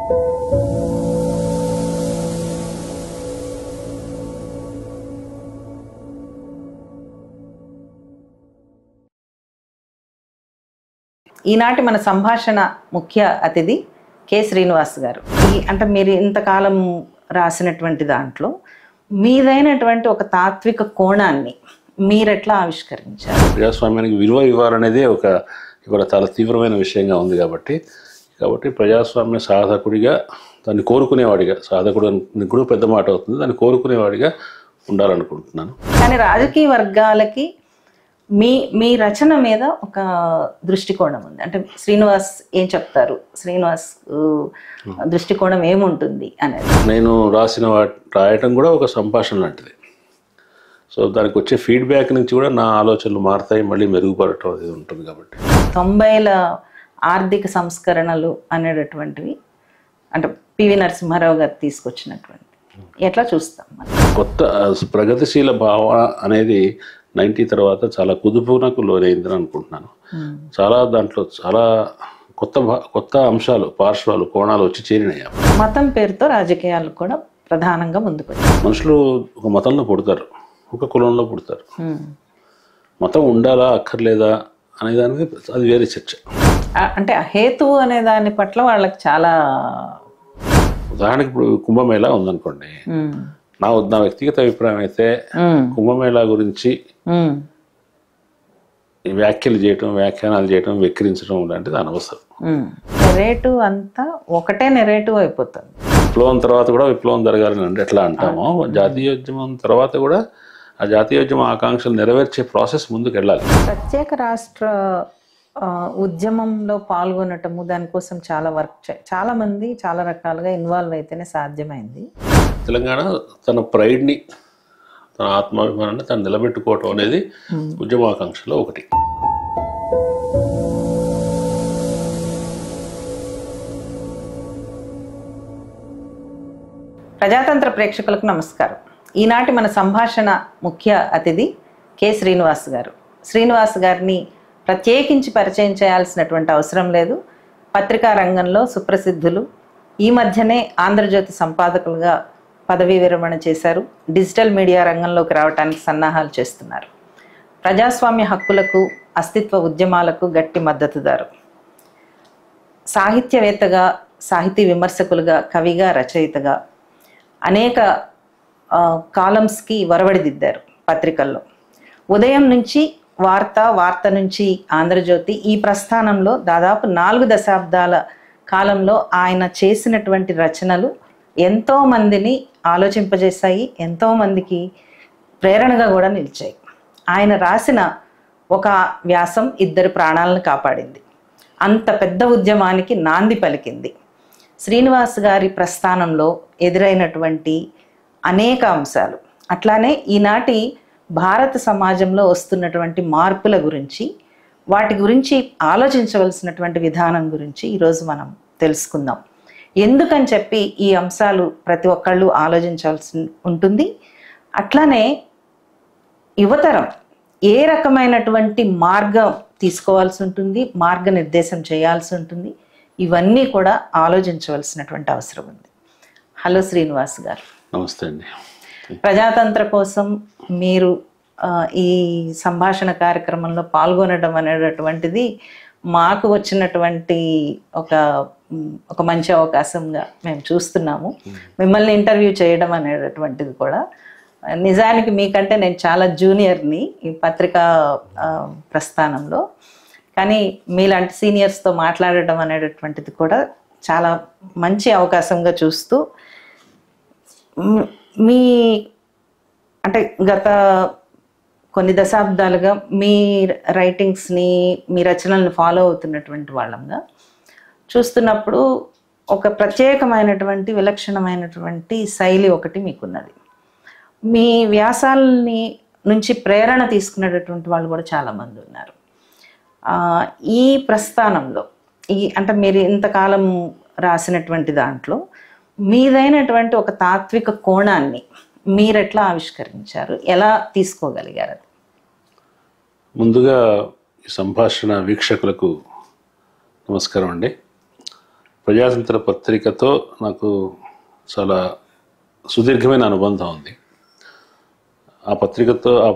ఈనాటి మన సంభాషణ ముఖ్య అతిథి కె శ్రీనివాస్ గారు. అంటే మీరు ఇంతకాలం రాసినటువంటి దాంట్లో మీదైనటువంటి ఒక తాత్విక కోణాన్ని మీరెట్లా ఆవిష్కరించారు? ప్రజాస్వామ్యానికి విలువ ఇవ్వాలనేదే ఇవాళ చాలా తీవ్రమైన విషయంగా ఉంది. కాబట్టి ప్రజాస్వామ్య సాధకుడిగా, దాన్ని కోరుకునేవాడిగా, సాధకుడు అని కూడా పెద్ద మాట అవుతుంది, దాన్ని కోరుకునేవాడిగా ఉండాలనుకుంటున్నాను. కానీ రాజకీయ వర్గాలకి మీ రచన మీద ఒక దృష్టికోణం ఉంది. అంటే శ్రీనివాస్ ఏం చెప్తారు, శ్రీనివాస్ దృష్టికోణం ఏముంటుంది అనేది. నేను రాయటం కూడా ఒక సంభాషణ లాంటిది. సో దానికి వచ్చే ఫీడ్బ్యాక్ నుంచి కూడా నా ఆలోచనలు మారుతాయి, మళ్ళీ మెరుగుపడటం అనేది ఉంటుంది. కాబట్టి 90ల ఆర్థిక సంస్కరణలు అనేటటువంటివి అంటే పివి నరసింహారావు గారు తీసుకొచ్చినటువంటి ఎట్లా చూస్తాం మనం? కొత్త ప్రగతిశీల భావన అనేది 90 తర్వాత చాలా కుదుపునకు లోనైందని అనుకుంటున్నాను. దాంట్లో చాలా కొత్త అంశాలు, పార్శ్వాలు, కోణాలు వచ్చి చేరినాయి. మతం పేరుతో రాజకీయాలు కూడా ప్రధానంగా ముందుకు మనుషులు ఒక మతంలో పుడతారు, ఒక కులంలో పుడతారు. మతం ఉండాలా అక్కర్లేదా అనే దానికి అది వేరే చర్చ. అంటే హేతువు అనే దాని పట్ల వాళ్ళకి చాలా, ఉదాహరణకి ఇప్పుడు కుంభమేళా ఉందనుకోండి, నా వ్యక్తిగత అభిప్రాయం అయితే కుంభమేళా గురించి వ్యాఖ్యానాలు చేయటం, వెక్కిరించడం లాంటిది అనవసరం. నెరేటివ్ అంతా ఒకటే నెరేటివ్ అయిపోతుంది. విప్లవం తర్వాత కూడా విప్లవం జరగాలని ఎట్లా అంటామో, జాతీయోద్యమం తర్వాత కూడా ఆ జాతీయోద్యమ ఆకాంక్షలు నెరవేర్చే ప్రాసెస్ ముందుకు వెళ్ళాలి. ప్రత్యేక రాష్ట్ర ఉద్యమంలో పాల్గొనటము, దానికోసం చాలా వర్క్ చాలా మంది చాలా రకాలుగా ఇన్వాల్వ్ అయితేనే సాధ్యమైంది. తెలంగాణ తన ప్రైడ్ని, తన ఆత్మాభిమానాన్ని తను నిలబెట్టుకోవటం అనేది ఉద్యమాకాంక్షలో ఒకటి. ప్రజాతంత్ర ప్రేక్షకులకు నమస్కారం. ఈనాటి మన సంభాషణ ముఖ్య అతిథి కె శ్రీనివాస్ గారు. శ్రీనివాస్ గారిని ప్రత్యేకించి పరిచయం చేయాల్సినటువంటి అవసరం లేదు. పత్రికా రంగంలో సుప్రసిద్ధులు. ఈ మధ్యనే ఆంధ్రజ్యోతి సంపాదకులుగా పదవీ విరమణ చేశారు. డిజిటల్ మీడియా రంగంలోకి రావడానికి సన్నాహాలు చేస్తున్నారు. ప్రజాస్వామ్య హక్కులకు, అస్తిత్వ ఉద్యమాలకు గట్టి మద్దతుదారు. సాహిత్యవేత్తగా, సాహితీ విమర్శకులుగా, కవిగా, రచయితగా అనేక కాలమ్స్కి వరవడిదిద్దారు పత్రికల్లో. ఉదయం నుంచి వార్త నుంచి ఆంధ్రజ్యోతి, ఈ ప్రస్థానంలో దాదాపు 4 దశాబ్దాల కాలంలో ఆయన చేసినటువంటి రచనలు ఎంతోమందిని ఆలోచింపజేశాయి, ఎంతోమందికి ప్రేరణగా కూడా నిలిచాయి. ఆయన రాసిన ఒక వ్యాసం 2 ప్రాణాలను కాపాడింది. అంత పెద్ద ఉద్యమానికి నాంది పలికింది. శ్రీనివాస్ గారి ప్రస్థానంలో ఎదురైనటువంటి అనేక అంశాలు, అట్లానే ఈనాటి భారత సమాజంలో వస్తున్నటువంటి మార్పుల గురించి, వాటి గురించి ఆలోచించవలసినటువంటి విధానం గురించి ఈరోజు మనం తెలుసుకుందాం. ఎందుకని చెప్పి ఈ అంశాలు ప్రతి ఒక్కళ్ళు ఆలోచించాల్సి ఉంటుంది. అట్లానే యువతరం ఏ రకమైనటువంటి మార్గం తీసుకోవాల్సి ఉంటుంది, మార్గనిర్దేశం చేయాల్సి ఉంటుంది, ఇవన్నీ కూడా ఆలోచించవలసినటువంటి అవసరం ఉంది. హలో శ్రీనివాస్ గారు. నమస్తే అండి. ప్రజాతంత్ర కోసం మీరు ఈ సంభాషణ కార్యక్రమంలో పాల్గొనడం అనేటటువంటిది మాకు వచ్చినటువంటి ఒక మంచి అవకాశంగా మేము చూస్తున్నాము. మిమ్మల్ని ఇంటర్వ్యూ చేయడం అనేటటువంటిది కూడా, నిజానికి మీకంటే నేను చాలా జూనియర్ని ఈ పత్రికా ప్రస్థానంలో, కానీ మీలాంటి సీనియర్స్తో మాట్లాడటం అనేటటువంటిది కూడా చాలా మంచి అవకాశంగా చూస్తూ, మీ అంటే గత కొన్ని దశాబ్దాలుగా మీ రైటింగ్స్ని, మీ రచనలను ఫాలో అవుతున్నటువంటి వాళ్ళంగా చూస్తున్నప్పుడు ఒక ప్రత్యేకమైనటువంటి విలక్షణమైనటువంటి శైలి ఒకటి మీకున్నది. మీ వ్యాసాలని నుంచి ప్రేరణ తీసుకునేటటువంటి వాళ్ళు కూడా చాలామంది ఉన్నారు. ఈ ప్రస్థానంలో అంటే మీరు ఇంతకాలం రాసినటువంటి దాంట్లో మీదైనటువంటి ఒక తాత్విక కోణాన్ని మీరెట్లా ఆవిష్కరించారు, ఎలా తీసుకోగలిగారు? ముందుగా ఈ సంభాషణ వీక్షకులకు నమస్కారం అండి. ప్రజాతంత్ర పత్రికతో నాకు చాలా సుదీర్ఘమైన అనుబంధం ఉంది. ఆ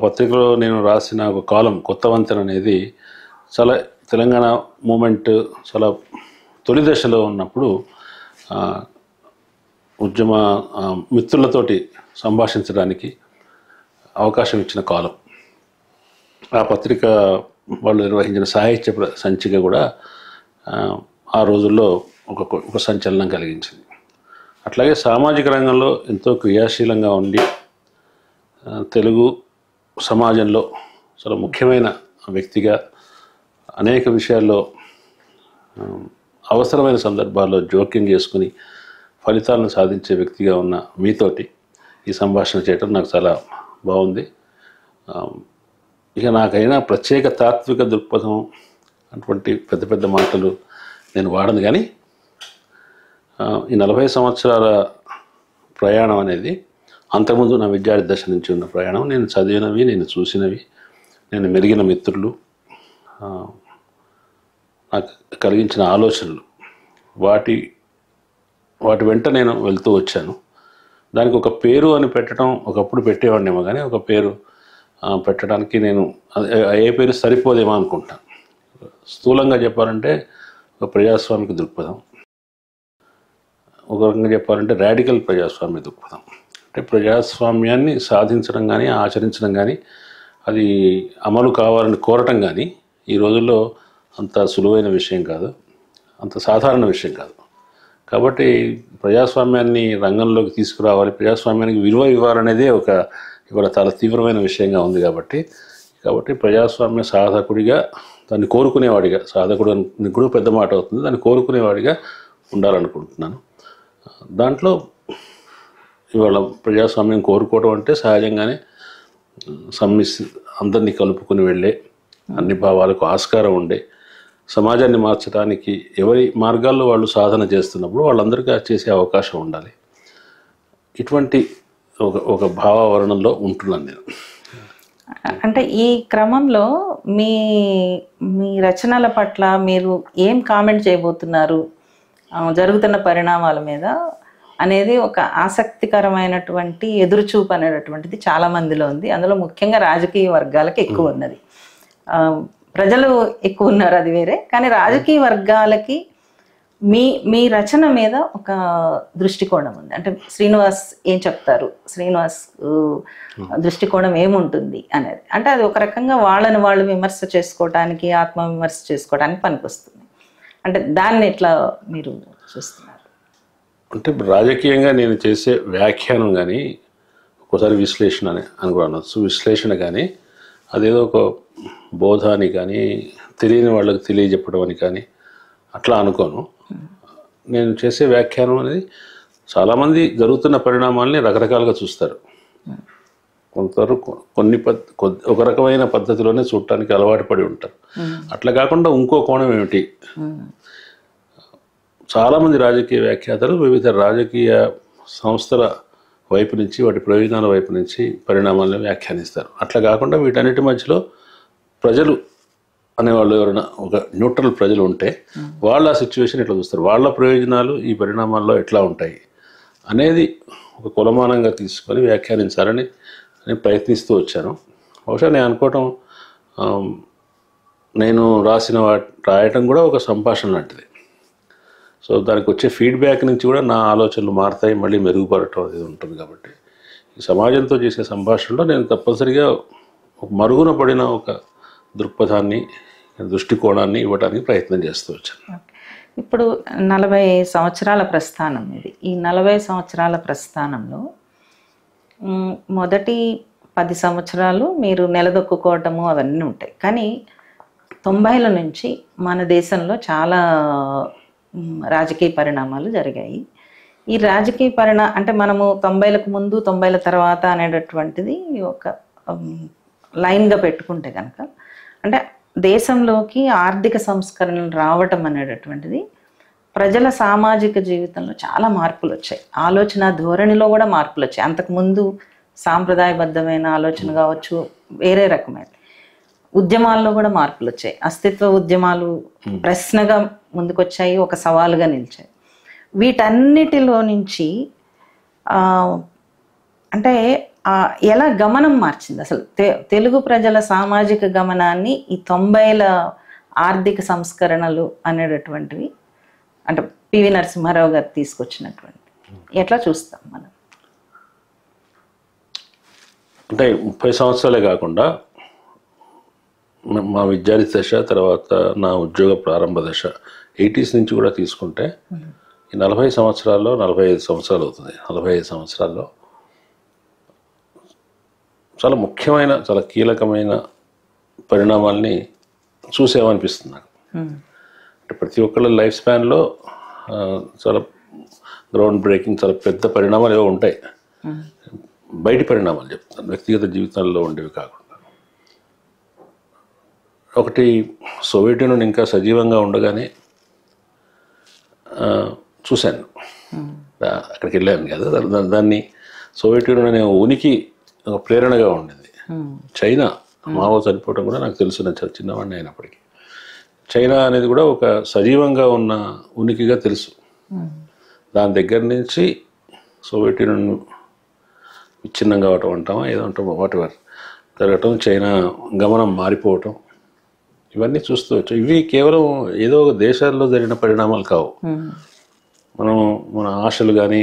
పత్రికలో నేను రాసిన ఒక కాలం కొత్త వంతెన అనేది చాలా తెలంగాణ మూమెంట్ చాలా తొలి దశలో ఉన్నప్పుడు ఉద్యమ మిత్రులతోటి సంభాషించడానికి అవకాశం ఇచ్చిన కాలం. ఆ పత్రిక వాళ్ళు నిర్వహించిన సాహిత్య సంచిక కూడా ఆ రోజుల్లో ఒక సంచలనం కలిగించింది. అట్లాగే సామాజిక రంగంలో ఎంతో క్రియాశీలంగా ఉండి తెలుగు సమాజంలో చాలా ముఖ్యమైన వ్యక్తిగా అనేక విషయాల్లో అవసరమైన సందర్భాల్లో జోక్యం చేసుకుని ఫలితాలను సాధించే వ్యక్తిగా ఉన్న మీతోటి ఈ సంభాషణ చేయటం నాకు చాలా బాగుంది. ఇక నాకైనా ప్రత్యేక తాత్విక దృక్పథం అటువంటి పెద్ద పెద్ద మాటలు నేను వాడను, కానీ ఈ 40 సంవత్సరాల ప్రయాణం అనేది అంతకుముందు నా విద్యార్థి దశ నుంచి ఉన్న ప్రయాణం, నేను చదివినవి, నేను చూసినవి, నేను మెరిగిన మిత్రులు, నాకు కలిగించిన ఆలోచనలు, వాటి వెంట నేను వెళ్తూ వచ్చాను. దానికి ఒక పేరు అని పెట్టడం ఒకప్పుడు పెట్టేవాడినేమో, కానీ ఒక పేరు పెట్టడానికి నేను ఏ పేరు సరిపోదేమో అనుకుంటాను. స్థూలంగా చెప్పాలంటే ఒక ప్రజాస్వామిక దృక్పథం, ఒక రకంగా చెప్పాలంటే రాడికల్ ప్రజాస్వామ్య దృక్పథం. అంటే ప్రజాస్వామ్యాన్ని సాధించడం కానీ ఆచరించడం కానీ అది అమలు కావాలని కోరటం కానీ ఈ రోజుల్లో అంత సులువైన విషయం కాదు, అంత సాధారణ విషయం కాదు. కాబట్టి ప్రజాస్వామ్యాన్ని రంగంలోకి తీసుకురావాలి, ప్రజాస్వామ్యానికి విలువ ఇవ్వాలనేదే ఇవాళ చాలా తీవ్రమైన విషయంగా ఉంది. కాబట్టి ప్రజాస్వామ్య సాధకుడిగా, దాన్ని కోరుకునేవాడిగా, సాధకుడు అని కూడా పెద్ద మాట అవుతుంది, దాన్ని కోరుకునేవాడిగా ఉండాలనుకుంటున్నాను. దాంట్లో ఇవాళ ప్రజాస్వామ్యం కోరుకోవడం అంటే సహజంగానే అందరినీ కలుపుకుని వెళ్ళే, అన్ని భావాలకు ఆస్కారం ఉండే సమాజాన్ని మార్చడానికి ఎవరి మార్గాల్లో వాళ్ళు సాధన చేస్తున్నప్పుడు వాళ్ళందరికీ చేసే అవకాశం ఉండాలి. ఇటువంటి ఒక భావవర్ణంలో ఉంటున్నాను నేను. అంటే ఈ క్రమంలో మీ రచనల పట్ల మీరు ఏం కామెంట్ చేయబోతున్నారు, జరుగుతున్న పరిణామాల మీద అనేది ఒక ఆసక్తికరమైనటువంటి ఎదురుచూపు అనేటటువంటిది చాలా మందిలో ఉంది. అందులో ముఖ్యంగా రాజకీయ వర్గాలకి ఎక్కువ ఉన్నది. ప్రజలు ఎక్కువ ఉన్నారు, అది వేరే, కానీ రాజకీయ వర్గాలకి మీ రచన మీద ఒక దృష్టికోణం ఉంది. అంటే శ్రీనివాస్ ఏం చెప్తారు, శ్రీనివాస్ దృష్టికోణం ఏముంటుంది అనేది. అంటే అది ఒక రకంగా వాళ్ళని వాళ్ళు విమర్శ చేసుకోవడానికి, ఆత్మవిమర్శ చేసుకోవడానికి పనికొస్తుంది. అంటే దాన్ని ఎట్లా మీరు చూస్తున్నారు? అంటే రాజకీయంగా నేను చేసే వ్యాఖ్యానం కానీ, ఒక్కోసారి విశ్లేషణ అని కూడా అనొచ్చు, విశ్లేషణ కానీ అదేదో ఒక బోధ అని కానీ, తెలియని వాళ్ళకి తెలియజెప్పడం అని కానీ అట్లా అనుకోను. నేను చేసే వ్యాఖ్యానం అనేది చాలామంది జరుగుతున్న పరిణామాలని రకరకాలుగా చూస్తారు. కొందరు ఒక రకమైన పద్ధతిలోనే చూడటానికి అలవాటు పడి ఉంటారు. అట్లా కాకుండా ఇంకో కోణం ఏమిటి, చాలామంది రాజకీయ వ్యాఖ్యాతలు వివిధ రాజకీయ సంస్థల వైపు నుంచి, వాటి ప్రయోజనాల వైపు నుంచి పరిణామాలను వ్యాఖ్యానిస్తారు. అట్లా కాకుండా వీటన్నిటి మధ్యలో ప్రజలు అనేవాళ్ళు ఎవరైనా ఒక న్యూట్రల్ ప్రజలు ఉంటే వాళ్ళ ఆ సిచ్యువేషన్ ఎట్లా చూస్తారు, వాళ్ళ ప్రయోజనాలు ఈ పరిణామాల్లో ఎట్లా ఉంటాయి అనేది ఒక కులమానంగా తీసుకొని వ్యాఖ్యానించాలని నేను ప్రయత్నిస్తూ వచ్చాను. బహుశా నేను అనుకోవటం, నేను రాయటం కూడా ఒక సంభాషణ లాంటిది. సో దానికి వచ్చే ఫీడ్బ్యాక్ నుంచి కూడా నా ఆలోచనలు మారుతాయి, మళ్ళీ మెరుగుపడటం అనేది ఉంటుంది. కాబట్టి ఈ సమాజంతో చేసే సంభాషణలో నేను తప్పనిసరిగా మరుగున పడిన ఒక దృక్పథాన్ని, దృష్టికోణాన్ని ఇవ్వడానికి ప్రయత్నం చేస్తూ వచ్చాను. ఇప్పుడు 40 సంవత్సరాల ప్రస్థానం ఇది. ఈ 40 సంవత్సరాల ప్రస్థానంలో మొదటి 10 సంవత్సరాలు మీరు నిలదొక్కుకోవటము అవన్నీ ఉంటాయి. కానీ 90ల నుంచి మన దేశంలో చాలా రాజకీయ పరిణామాలు జరిగాయి. ఈ రాజకీయ అంటే మనము 90లకు ముందు 90ల తర్వాత అనేటటువంటిది ఒక లైన్గా పెట్టుకుంటే కనుక, అంటే దేశంలోకి ఆర్థిక సంస్కరణలు రావటం అనేటటువంటిది ప్రజల సామాజిక జీవితంలో చాలా మార్పులు వచ్చాయి. ఆలోచన ధోరణిలో కూడా మార్పులు వచ్చాయి. అంతకుముందు సాంప్రదాయబద్ధమైన ఆలోచన కావచ్చు, వేరే రకమైన ఉద్యమాల్లో కూడా మార్పులు వచ్చాయి. అస్తిత్వ ఉద్యమాలు ప్రశ్నగా ముందుకొచ్చాయి, ఒక సవాలుగా నిలిచాయి. వీటన్నిటిలో నుంచి అంటే ఎలా గమనం మార్చింది అసలు తెలుగు ప్రజల సామాజిక గమనాన్ని ఈ 90ల ఆర్థిక సంస్కరణలు అనేటటువంటివి, అంటే పివి నరసింహారావు గారు తీసుకొచ్చినటువంటి, ఎట్లా చూస్తాం మనం? అంటే 30 సంవత్సరాలే కాకుండా మా విద్యార్థి దశ, తర్వాత నా ఉద్యోగ ప్రారంభ దశ 80s నుంచి కూడా తీసుకుంటే ఈ 40 సంవత్సరాల్లో 45 సంవత్సరాలు అవుతుంది. 45 సంవత్సరాల్లో చాలా ముఖ్యమైన, చాలా కీలకమైన పరిణామాల్ని చూసేమనిపిస్తుంది నాకు. అంటే ప్రతి ఒక్కళ్ళ లైఫ్ స్పాన్లో చాలా గ్రౌండ్ బ్రేకింగ్, చాలా పెద్ద పరిణామాలు ఏవో ఉంటాయి. బయటి పరిణామాలు చెప్తాను, వ్యక్తిగత జీవితాల్లో ఉండేవి కాకుండా. ఒకటి, సోవియట్ యూనియన్ ఇంకా సజీవంగా ఉండగానే చూశాను, అక్కడికి వెళ్ళాను కదా, దాన్ని సోవియట్ యూనియన్ అనే ఉనికి ఒక ప్రేరణగా ఉండింది. చైనా, మావో చనిపోవడం కూడా నాకు తెలుసు, నేను చాలా చిన్నవాడిని అయినప్పటికీ. చైనా అనేది కూడా ఒక సజీవంగా ఉన్న ఉనికిగా తెలుసు. దాని దగ్గర నుంచి సోవియట్ యూనియన్ విచ్ఛిన్నం కావటం అంటామా, ఏదో అంటామో, వాటెవర్ జరగటం, చైనా గమనం మారిపోవటం, ఇవన్నీ చూస్తూ వచ్చాం. ఇవి కేవలం ఏదో ఒక దేశాల్లో జరిగిన పరిణామాలు కావు. మనం మన ఆశలు కానీ,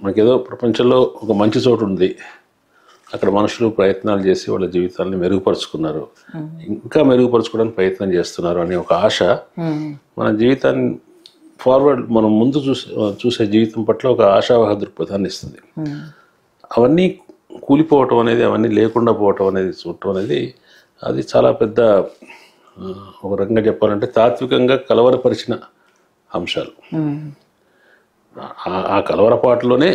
మనకేదో ప్రపంచంలో ఒక మంచి చోటు ఉంది, అక్కడ మనుషులు ప్రయత్నాలు చేసి వాళ్ళ జీవితాలను మెరుగుపరుచుకున్నారు, ఇంకా మెరుగుపరుచుకోవడానికి ప్రయత్నం చేస్తున్నారు అనే ఒక ఆశ మన జీవితాన్ని ఫార్వర్డ్, మనం ముందు చూసే జీవితం పట్ల ఒక ఆశావాహ దృక్పథాన్ని ఇస్తుంది. అవన్నీ కూలిపోవటం అనేది, అవన్నీ లేకుండా పోవటం అనేది, చూడటం అనేది, అది చాలా పెద్ద, ఒక రకంగా చెప్పాలంటే తాత్వికంగా కలవరపరిచిన అంశాలు. ఆ కలవరపాటులోనే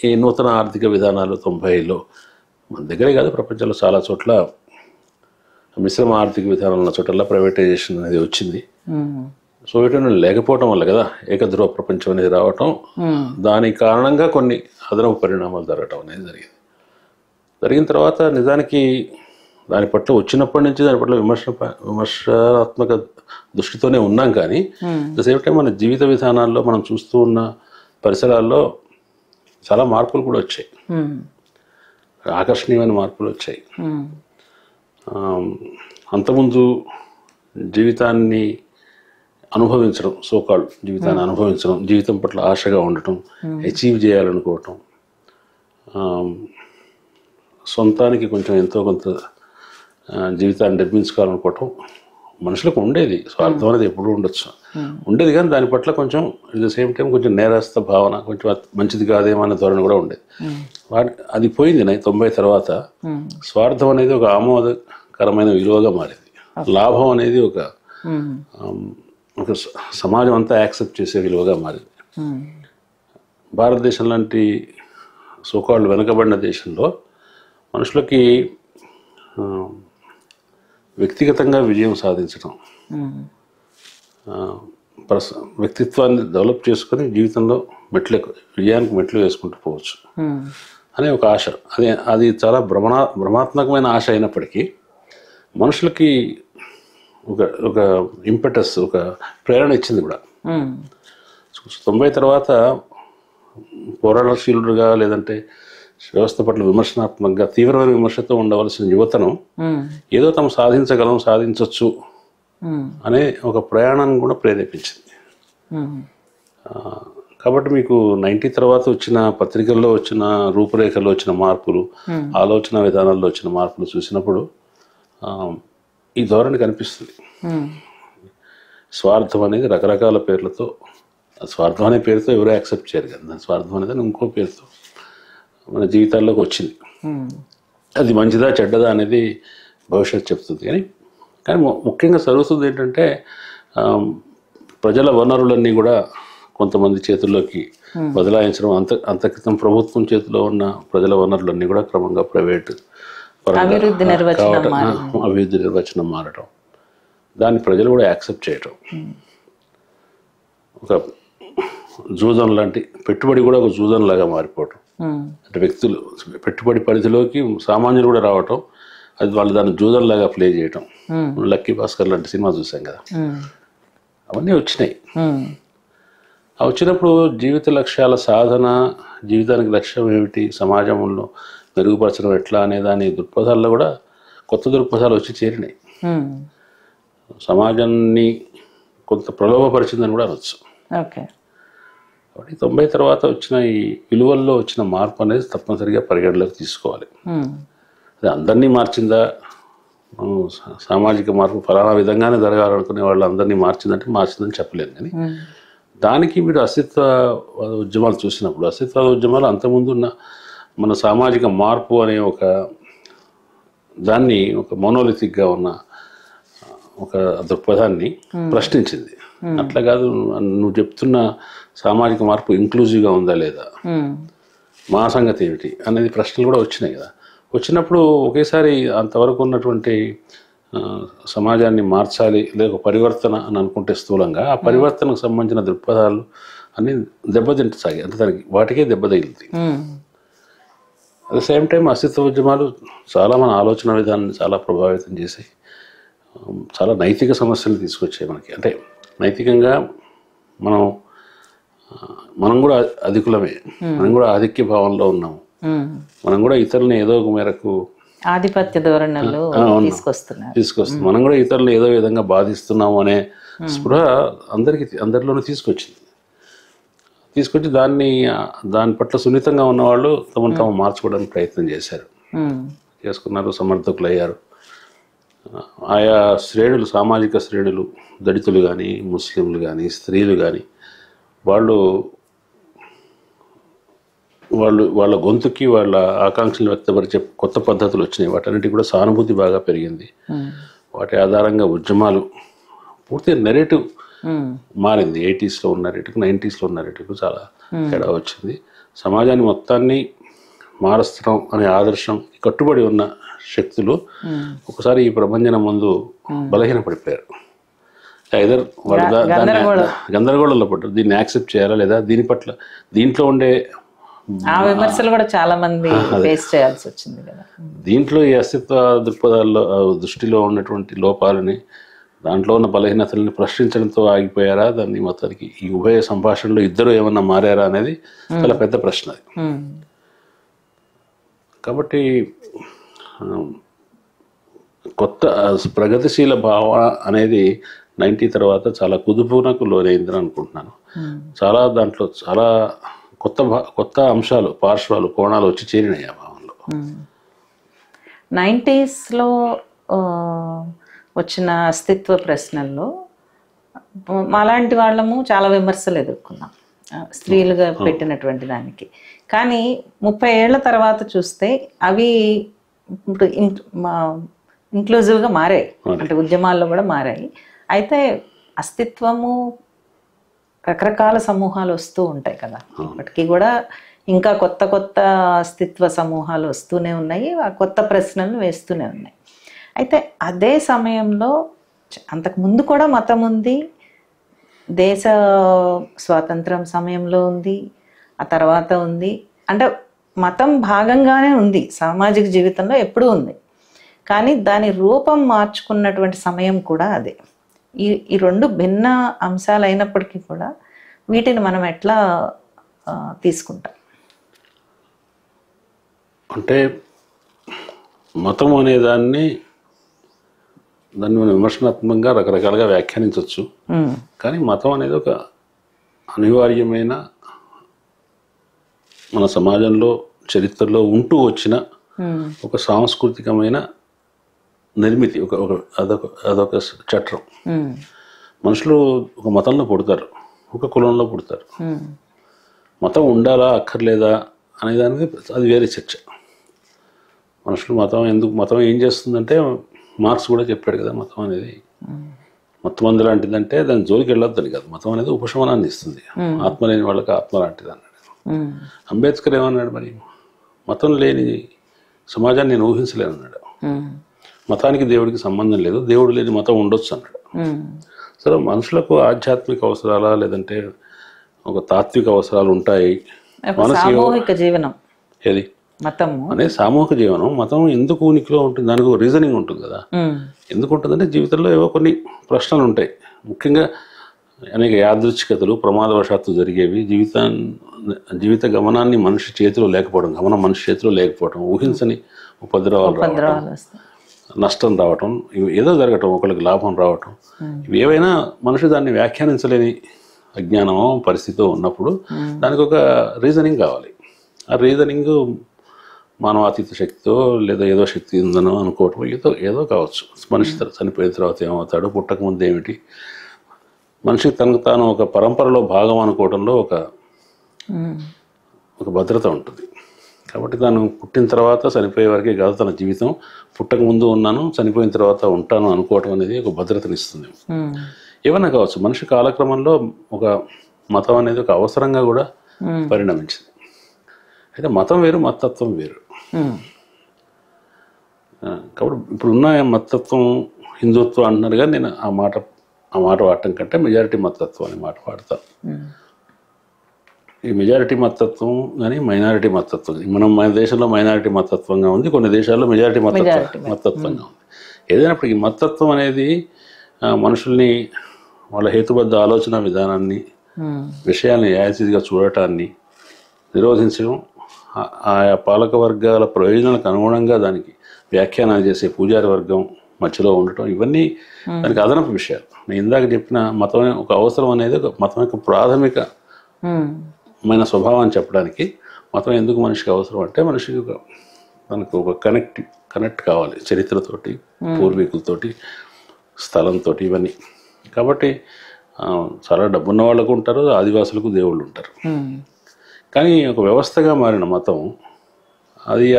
ఈ నూతన ఆర్థిక విధానాలు 90లో మన దగ్గరే కాదు, ప్రపంచంలో చాలా చోట్ల మిశ్రమ ఆర్థిక విధానాలు ఉన్న చోట్ల ప్రైవేటైజేషన్ అనేది వచ్చింది. సోవియట్ యూనియన్ లేకపోవటం వల్ల కదా ఏకధ్రువ ప్రపంచం అనేది రావటం, దానికి కారణంగా కొన్ని అదనపు పరిణామాలు జరగటం అనేది జరిగిన తర్వాత నిజానికి దాని పట్ల వచ్చినప్పటి నుంచి దాని పట్ల విమర్శనాత్మక దృష్టితోనే ఉన్నాం. కానీ ద సేమ్ టైం మన జీవిత విధానాల్లో, మనం చూస్తూ ఉన్న పరిసరాల్లో చాలా మార్పులు కూడా వచ్చాయి, ఆకర్షణీయమైన మార్పులు వచ్చాయి. అంతకుముందు జీవితాన్ని అనుభవించడం, సోకాల్డ్ జీవితాన్ని అనుభవించడం, జీవితం పట్ల ఆశగా ఉండటం, అచీవ్ చేయాలనుకోవటం, సొంతానికి కొంచెం ఎంతో కొంత జీవితాన్ని నిర్మించుకోవాలనుకోవటం మనుషులకు ఉండేది. స్వార్థం అనేది ఎప్పుడూ ఉండేది, కానీ దాని పట్ల కొంచెం అట్ ద సేమ్ టైం కొంచెం నేరస్థ భావన, కొంచెం మంచిది కాదేమో అనే ధోరణి కూడా ఉండేది. అది పోయింది 90 తర్వాత. స్వార్థం అనేది ఒక ఆమోదకరమైన విలువగా మారింది. లాభం అనేది ఒక సమాజం అంతా యాక్సెప్ట్ చేసే విలువగా మారింది. భారతదేశం లాంటి సోకాల్డ్ వెనుకబడిన దేశంలో మనుషులకి వ్యక్తిగతంగా విజయం సాధించడం, వ్యక్తిత్వాన్ని డెవలప్ చేసుకొని జీవితంలో విజయానికి మెట్లు వేసుకుంటూ పోవచ్చు అనే ఒక ఆశ, అది చాలా భ్రమాత్మకమైన ఆశ అయినప్పటికీ మనుషులకి ఒక ఇంపెటస్, ఒక ప్రేరణ ఇచ్చింది కూడా. 90 తర్వాత పోరాటశీలుడుగా, లేదంటే వ్యవస్థ పట్ల విమర్శనాత్మకంగా తీవ్రమైన విమర్శతో ఉండవలసిన యువతను ఏదో తాము సాధించవచ్చు అనే ఒక ప్రయాణాన్ని కూడా ప్రేరేపించింది. కాబట్టి మీకు 90 తర్వాత వచ్చిన పత్రికల్లో వచ్చిన రూపురేఖల్లో వచ్చిన మార్పులు, ఆలోచన విధానాల్లో వచ్చిన మార్పులు చూసినప్పుడు ఈ ధోరణి కనిపిస్తుంది. స్వార్థం అనేది రకరకాల పేర్లతో, స్వార్థం అనే పేరుతో ఎవరో యాక్సెప్ట్ చేయరు కదా, స్వార్థం అనేది ఇంకో పేరుతో మన జీవితాల్లోకి వచ్చింది. అది మంచిదా చెడ్డదా అనేది భవిష్యత్తు చెప్తుంది. కానీ ముఖ్యంగా జరుగుతుంది ఏంటంటే ప్రజల వనరులన్నీ కూడా కొంతమంది చేతుల్లోకి బదలాయించడం, అంతక్రితం ప్రభుత్వం చేతిలో ఉన్న ప్రజల వనరులన్నీ కూడా క్రమంగా ప్రైవేట్ అభివృద్ధి నిర్వచనం మారటం, దాన్ని ప్రజలు కూడా యాక్సెప్ట్ చేయటం, ఒక జూదం లాంటి పెట్టుబడి కూడా ఒక జూదం లాగా మారిపోవటం, అంటే వ్యక్తులు పెట్టుబడి పరిధిలోకి సామాన్యులు కూడా రావటం, అది వాళ్ళు దాన్ని జూదంలాగా ప్లే చేయటం. లక్కీ భాస్కర్ లాంటి సినిమా చూసాం కదా, అవన్నీ వచ్చినాయి. వచ్చినప్పుడు జీవిత లక్ష్యాల సాధన, జీవితానికి లక్ష్యం ఏమిటి, సమాజంలో మెరుగుపరచడం ఎట్లా అనే దాని దృక్పథాల్లో కూడా కొత్త దృక్పథాలు వచ్చి చేరినాయి. సమాజాన్ని కొంత ప్రలోభపరిచిందని కూడా అనొచ్చు. ఓకే. కాబట్టి 90 తర్వాత వచ్చిన ఈ విలువల్లో వచ్చిన మార్పు అనేది తప్పనిసరిగా పరిగణలోకి తీసుకోవాలి. అది అందరినీ మార్చిందా, సామాజిక మార్పు ఫలానా విధంగానే జరగాలనుకునే వాళ్ళు అందరినీ మార్చిందని చెప్పలేను. కానీ దానికి మీరు అస్తిత్వవాద ఉద్యమాలు చూసినప్పుడు, అస్తిత్వవాద ఉద్యమాలు అంతకుముందు ఉన్న మన సామాజిక మార్పు అనే ఒక దాన్ని, ఒక మోనోలిథిక్గా ఉన్న ఒక దృక్పథాన్ని ప్రశ్నించింది. అట్లా కాదు, నువ్వు చెప్తున్న సామాజిక మార్పు ఇంక్లూజివ్గా ఉందా లేదా, మా సంగతి ఏమిటి అనేది ప్రశ్నలు కూడా వచ్చినాయి కదా. వచ్చినప్పుడు ఒకేసారి అంతవరకు ఉన్నటువంటి సమాజాన్ని మార్చాలి, లేక పరివర్తన అని అనుకుంటే స్థూలంగా ఆ పరివర్తనకు సంబంధించిన దృక్పథాలు అన్నీ దెబ్బతింటసాగి, అంటే దానికి వాటికే దెబ్బ తగిలింది. అట్ ద సేమ్ టైం అస్తిత్వ ఉద్యమాలు చాలా మన ఆలోచన విధానాన్ని చాలా ప్రభావితం చేసాయి. చాలా నైతిక సమస్యలు తీసుకొచ్చాయి మనకి. అంటే నైతికంగా మనం కూడా అధికులమే, మనం కూడా ఆధిక్య భావంలో ఉన్నాము, మనం కూడా ఇతరులని ఏదో ఒక మేరకు ఆధిపత్య ధోరణులు తీసుకొస్తున్నాం, మనం కూడా ఇతరులను ఏదో విధంగా బాధిస్తున్నాము అనే స్పృహ అందరిలోనూ తీసుకొచ్చి దాని పట్ల సున్నితంగా ఉన్నవాళ్ళు తమను మార్చుకోవడానికి ప్రయత్నం చేసుకున్నారు, సమర్థకులు అయ్యారు. ఆయా శ్రేణులు, సామాజిక శ్రేణులు, దళితులు కానీ, ముస్లింలు కానీ, స్త్రీలు కానీ, వాళ్ళ గొంతుకి వాళ్ళ ఆకాంక్షలు వ్యక్తపరిచే కొత్త పద్ధతులు వచ్చినాయి. వాటన్నిటికీ కూడా సానుభూతి బాగా పెరిగింది. వాటి ఆధారంగా ఉద్యమాలు పూర్తిగా నెరేటివ్ మారింది. 80s ఉన్న నెరేటివ్ 90s ఉన్న నెరేటివ్ చాలా తేడా వచ్చింది. సమాజాన్ని మొత్తాన్ని మారుస్తున్నాం అనే ఆదర్శం కట్టుబడి ఉన్న శక్తులు ఒకసారి ఈ ప్రభంజనం ముందు బలహీన పడిపోయారు. ఐదర్ గందరగోళంలో పడ్డారు. దీన్ని యాక్సెప్ట్ చేయాలా లేదా, దీంట్లో ఉండే విమర్శలు కూడా చాలా మంది ఫేస్ చేయాల్సి వచ్చింది కదా. దీంట్లో ఈ అస్తిత్వ దృక్పథాల్లో దృష్టిలో ఉన్నటువంటి లోపాలని, దాంట్లో ఉన్న బలహీనతల్ని ప్రశ్నించడంతో ఆగిపోయారా, దాన్ని మొత్తానికి ఈ ఉభయ సంభాషణలో ఇద్దరు ఏమన్నా మారారా అనేది చాలా పెద్ద ప్రశ్న. కాబట్టి కొత్త ప్రగతిశీల భావన అనేది 90 తర్వాత చాలా కుదుపునకు లోనైందని అనుకుంటున్నాను. చాలా దాంట్లో చాలా కొత్త అంశాలు, పార్శ్వాలు, కోణాలు వచ్చి చేరినాయి ఆ భావంలో. 90sలో వచ్చిన అస్తిత్వ ప్రశ్నల్లో మాలాంటి వాళ్ళము చాలా విమర్శలు ఎదుర్కొన్నాం, స్త్రీలుగా పెట్టినటువంటి దానికి. కానీ 30 ఏళ్ల తర్వాత చూస్తే అవి ఇప్పుడు ఇంక్లూజివ్గా మారాయి, అంటే ఉద్యమాల్లో కూడా మారాయి. అయితే అస్తిత్వము రకరకాల సమూహాలు వస్తూ ఉంటాయి కదా, ఇప్పటికీ కూడా ఇంకా కొత్త అస్తిత్వ సమూహాలు వస్తూనే ఉన్నాయి, ఆ కొత్త ప్రశ్నలు వేస్తూనే ఉన్నాయి. అయితే అదే సమయంలో అంతకుముందు కూడా మతం ఉంది, దేశ స్వాతంత్రం సమయంలో ఉంది, ఆ తర్వాత ఉంది. అంటే మతం భాగంగానే ఉంది సామాజిక జీవితంలో, ఎప్పుడూ ఉంది. కానీ దాని రూపం మార్చుకున్నటువంటి సమయం కూడా అదే. ఈ రెండు భిన్న అంశాలు అయినప్పటికీ కూడా వీటిని మనం ఎట్లా తీసుకుంటాం? అంటే మతం అనేదాన్ని మనం విమర్శనాత్మకంగా రకరకాలుగా వ్యాఖ్యానించవచ్చు. కానీ మతం అనేది ఒక అనివార్యమైన మన సమాజంలో చరిత్రలో ఉంటూ వచ్చిన ఒక సాంస్కృతికమైన నిర్మితి, అదొక చట్టం. మనుషులు ఒక మతంలో పుడతారు, ఒక కులంలో పుడతారు. మతం ఉండాలా అక్కర్లేదా అనేదానికి అది వేరే చర్చ. మనుషులు మతం ఏం చేస్తుందంటే, మార్క్స్ కూడా చెప్పాడు కదా, మతం అనేది మొత్తం లాంటిదంటే దాని జోలికి వెళ్ళొద్దని కాదు. మతం అనేది ఉపశమనాన్ని ఇస్తుంది, ఆత్మ లేని వాళ్ళకి ఆత్మ లాంటిది అన్నాడు. అంబేద్కర్ ఏమన్నాడు, మరి మతం లేని సమాజాన్ని నేను ఊహించలేను అన్నాడు. మతానికి దేవుడికి సంబంధం లేదు, దేవుడు లేని మతం ఉండొచ్చు అన్నాడు. సరే, మనుషులకు ఆధ్యాత్మిక అవసరాలా లేదంటే ఒక తాత్విక అవసరాలు ఉంటాయి. సామూహిక జీవనం ఏది మతం అనేది సామూహిక జీవనం. మతం ఎందుకు ఉనికిలో ఉంటుంది, దానికి ఒక రీజనింగ్ ఉంటుంది కదా. ఎందుకు ఉంటుందంటే జీవితంలో ఏవో కొన్ని ప్రశ్నలు ఉంటాయి. ముఖ్యంగా అనేక యాదృచ్ఛికతలు ప్రమాదవశాత్తు జరిగేవి, జీవిత గమనాన్ని మనిషి చేతిలో లేకపోవడం, గమనం మనిషి చేతిలో లేకపోవడం, ఊహించని ఉపద్రవాలు రావడం, నష్టం రావటం, ఇవి ఏదో జరగటం, ఒకరికి లాభం రావటం, ఇవి ఏవైనా మనిషి దాన్ని వ్యాఖ్యానించలేని అజ్ఞానమో పరిస్థితితో ఉన్నప్పుడు దానికి ఒక రీజనింగ్ కావాలి. ఆ రీజనింగ్ మానవాతీత శక్తితో లేదా ఏదో శక్తి ఉందనో అనుకోవటం, ఏదో కావచ్చు. మనిషి చనిపోయిన తర్వాత ఏమవుతాడు, పుట్టక ముందు ఏమిటి, మనిషికి తనకు తాను ఒక పరంపరలో భాగం అనుకోవడంలో ఒక భద్రత ఉంటుంది. కాబట్టి తాను పుట్టిన తర్వాత చనిపోయే వరకే కాదు తన జీవితం, పుట్టక ముందు ఉన్నాను చనిపోయిన తర్వాత ఉంటాను అనుకోవటం అనేది ఒక భద్రతనిస్తుంది. ఏమన్నా కావచ్చు, మనిషి కాలక్రమంలో ఒక మతం అనేది ఒక అవసరంగా కూడా పరిణమించింది. అయితే మతం వేరు, మతత్వం వేరు. కాబట్టి ఇప్పుడున్న మతత్వం హిందుత్వం అంటున్నారు, కానీ నేను ఆ మాట వాడటం కంటే మెజారిటీ మతత్వం అనే మాట వాడతాను. ఈ మెజారిటీ మతత్వం కానీ మైనారిటీ మతత్వం, మన దేశంలో మైనారిటీ మతత్వంగా ఉంది, కొన్ని దేశాల్లో మెజారిటీ మతత్వంగా ఉంది. ఏదైనప్పటికీ మతత్వం అనేది మనుషుల్ని వాళ్ళ హేతుబద్ధ ఆలోచన విధానాన్ని, విషయాన్ని యాసిడ్గా చూడటాన్ని నిరోధించడం, ఆయా పాలక వర్గాల ప్రయోజనాలకు అనుగుణంగా దానికి వ్యాఖ్యానాలు చేసే పూజారి వర్గం మధ్యలో ఉండటం, ఇవన్నీ దానికి అదనపు విషయాలు. నేను ఇందాక చెప్పిన మతం ఒక అవసరం అనేది ఒక మతం యొక్క ప్రాథమికమైన స్వభావాన్ని చెప్పడానికి. మతం ఎందుకు మనిషికి అవసరం అంటే మనిషికి మనకు ఒక కనెక్ట్ కావాలి చరిత్రతోటి, పూర్వీకులతోటి, స్థలంతో, ఇవన్నీ. కాబట్టి చాలా డబ్బున్న వాళ్ళకు ఉంటారు, ఆదివాసులకు దేవుళ్ళు ఉంటారు. కానీ ఒక వ్యవస్థగా మారిన మతం అది ఆ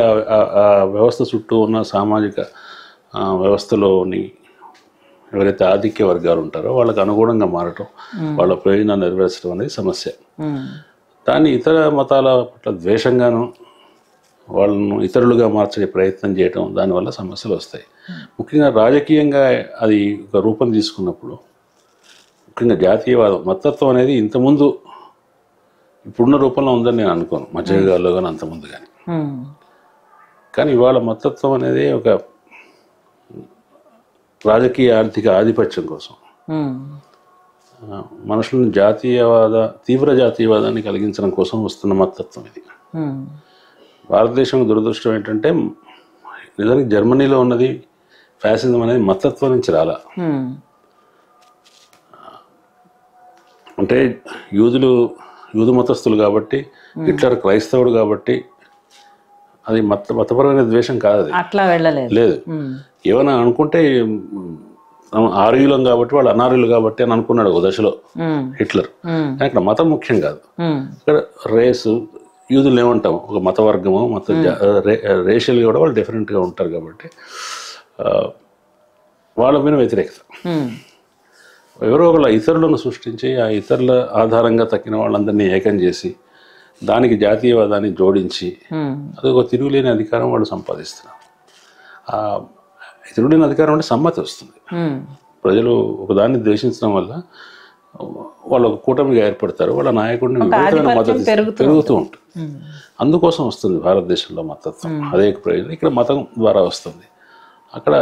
వ్యవస్థ చుట్టూ ఉన్న సామాజిక వ్యవస్థలోని ఎవరైతే ఆధిక్య వర్గాలు ఉంటారో వాళ్ళకు అనుగుణంగా మారటం, వాళ్ళ ప్రయోజనాలు నెరవేర్చడం అనేది సమస్య. దాన్ని ఇతర మతాల పట్ల ద్వేషంగాను వాళ్ళను ఇతరులుగా మార్చే ప్రయత్నం చేయటం, దానివల్ల సమస్యలు వస్తాయి. ముఖ్యంగా రాజకీయంగా అది ఒక రూపం తీసుకున్నప్పుడు, ముఖ్యంగా జాతీయవాదం, మతత్వం అనేది ఇంతకుముందు ఇప్పుడున్న రూపంలో ఉందని నేను అనుకోను, మధ్యయుగాల్లో కానీ అంతకుముందు కానీ. కానీ ఇవాళ మతత్వం అనేది ఒక రాజకీయ ఆర్థిక ఆధిపత్యం కోసం మనుషులను తీవ్ర జాతీయవాదాన్ని కలిగించడం కోసం వస్తున్న మతత్వం ఇది. భారతదేశం దురదృష్టం ఏంటంటే నిజానికి జర్మనీలో ఉన్నది ఫ్యాసిజం అనేది మతత్వం నుంచి రాలా. అంటే యూదు మతస్థులు కాబట్టి, హిట్లర్ క్రైస్తవుడు కాబట్టి అది మతపరమైన ద్వేషం కాదు, అది అట్లా వెళ్ళలేదు. లేదు. ఏమైనా అనుకుంటే ఆర్యులం కాబట్టి వాళ్ళు అనార్యులు కాబట్టి అని అనుకున్నాడు ఒక దశలో హిట్లర్. అక్కడ మతం ముఖ్యం కాదు, ఇక్కడ రేసు. యూదులు ఏమంటాం, ఒక మత వర్గము, రేషియల్గా కూడా వాళ్ళు డిఫరెంట్గా ఉంటారు కాబట్టి వాళ్ళ మీద వ్యతిరేకత. ఎవరో ఒకళ్ళ ఇతరులను సృష్టించి ఆ ఇతరుల ఆధారంగా తక్కిన వాళ్ళందరినీ ఏకం చేసి దానికి జాతీయవాదాన్ని జోడించి అది ఒక తిరుగులేని అధికారం వాళ్ళు సంపాదిస్తున్నారు. ఆ తిరుగులేని అధికారం అంటే సమ్మతి వస్తుంది. ప్రజలు ఒకదాన్ని ద్వేషించడం వల్ల వాళ్ళు ఒక కూటమిగా ఏర్పడతారు, వాళ్ళ నాయకుడిని విపరీతమైన మద్దతు పెరుగుతూ ఉంటుంది. అందుకోసం వస్తుంది భారతదేశంలో మతత్వం, అదే ప్రయోజనం. ఇక్కడ మతం ద్వారా వస్తుంది, అక్కడ